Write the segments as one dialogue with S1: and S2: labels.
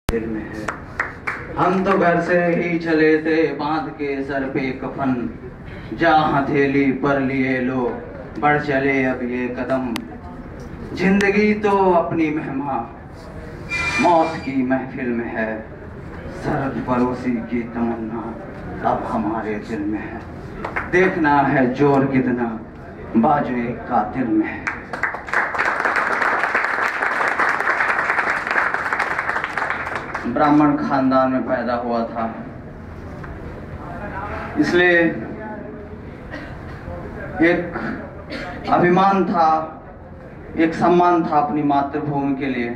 S1: दिल में है। हम तो घर से ही चले थे बांध के सर पे कफन, जा हथेली पर लिए लो बढ़ चले अब ये कदम। जिंदगी तो अपनी मेहमा मौत की महफिल में है, सरद परोसी की तमन्ना अब हमारे दिल में है। देखना है जोर कितना बाजू एक कातिल में है। ब्राह्मण खानदान में पैदा हुआ था, इसलिए एक अभिमान था, एक सम्मान था अपनी मातृभूमि के लिए।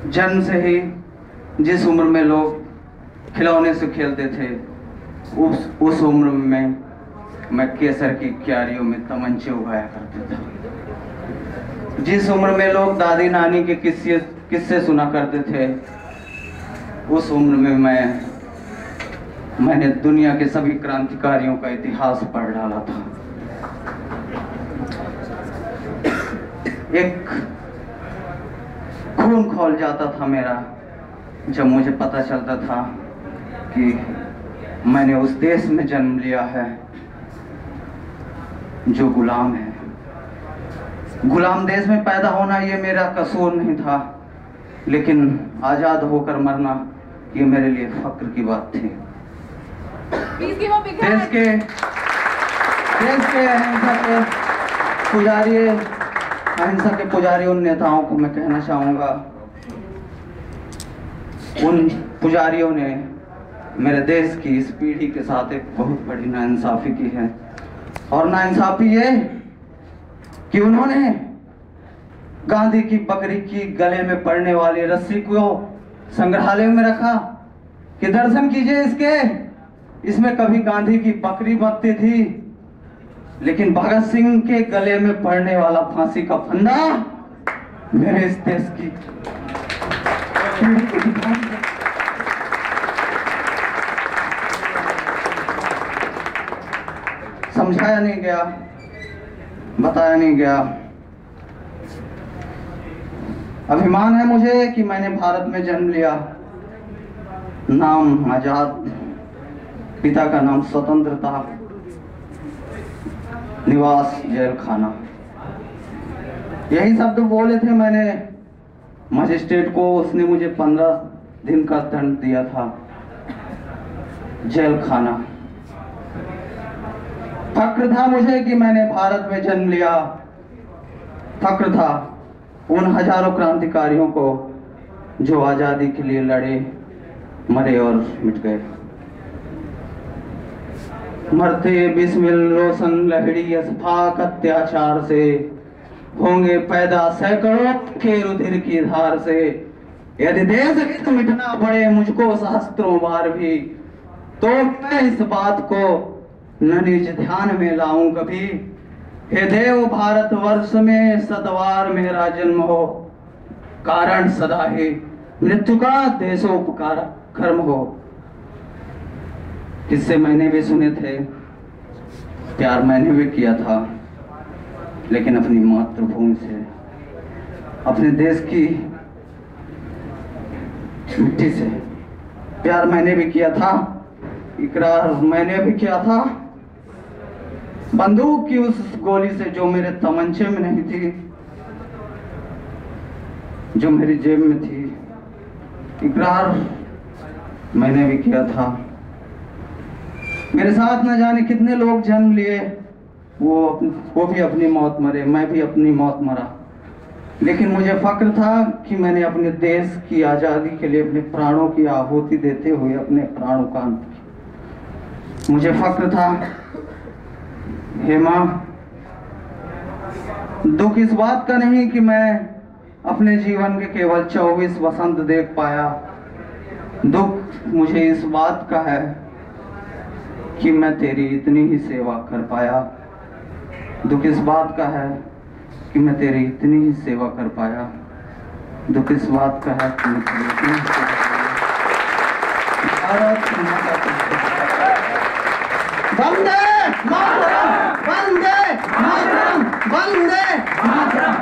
S1: जन्म से ही जिस उम्र में लोग खिलौने से खेलते थे, उस उम्र में मैं केसर की क्यारियों में तमंचे उगाया करता था। जिस उम्र में लोग दादी नानी के किस्से सुना करते थे, उस उम्र में मैंने दुनिया के सभी क्रांतिकारियों का इतिहास पढ़ डाला था। एक खून खौल जाता था मेरा जब मुझे पता चलता था कि मैंने उस देश में जन्म लिया है जो गुलाम है। गुलाम देश में पैदा होना ये मेरा कसूर नहीं था, लेकिन आजाद होकर मरना ये मेरे लिए फक्र की बात थी। देश के अहिंसा के पुजारी उन नेताओं को मैं कहना चाहूंगा, उन पुजारियों ने मेरे देश की इस पीढ़ी के साथ एक बहुत बड़ी नाइंसाफी की है। और नाइंसाफी ये कि उन्होंने गांधी की बकरी की गले में पड़ने वाली रस्सी को संग्रहालय में रखा कि दर्शन कीजिए इसके, इसमें कभी गांधी की बकरी बत्ती थी, लेकिन भगत सिंह के गले में पड़ने वाला फांसी का फंदा मेरे इस देश की समझाया नहीं गया, बताया नहीं गया। अभिमान है मुझे कि मैंने भारत में जन्म लिया। नाम आजाद, पिता का नाम स्वतंत्रता, निवास जेल खाना। यही शब्द बोले थे मैंने मजिस्ट्रेट को, उसने मुझे 15 दिन का दंड दिया था, जेल खाना। फक्र था मुझे कि मैंने भारत में जन्म लिया। फक्र था उन हजारों क्रांतिकारियों को जो आजादी के लिए लड़े, मरे और मिट गए। मरते बिस्मिल रोशन लहड़ी असफाक अत्याचार से, होंगे पैदा सैकड़ों के रुधिर की धार से। यदि देश हित मिटना पड़े मुझको सहस्त्रों बार भी, तो मैं इस बात को न निज ध्यान में लाऊं कभी। हे देव भारत वर्ष में सतवार मेरा जन्म हो, कारण सदा ही मृत्यु का देशोपकार कर्म हो। किस्से मैंने भी सुने थे, प्यार मैंने भी किया था, लेकिन अपनी मातृभूमि से, अपने देश की मिट्टी से प्यार मैंने भी किया था, इकरार मैंने भी किया था। बंदूक की उस गोली से जो मेरे तमंचे में नहीं थी, जो मेरी जेब में थी, इकरार मैंने भी किया था। मेरे साथ न जाने कितने लोग जन्म लिए, वो भी अपनी मौत मरे, मैं भी अपनी मौत मरा, लेकिन मुझे फक्र था कि मैंने अपने देश की आजादी के लिए अपने प्राणों की आहुति देते हुए अपने प्राणों का अंत किया। मुझे फक्र था। हे मां, दुख इस बात का नहीं कि मैं अपने जीवन के केवल 24 वसंत देख पाया। दुख मुझे इस बात का है कि मैं तेरी इतनी ही सेवा कर पाया। दुख इस बात का है कि मैं तेरी इतनी ही सेवा कर पाया। दुख इस बात का है कि मैं तेरी इतनी ही सेवा कर पाया। वंदे मातरम, वंदे मातरम, वंदे मातरम।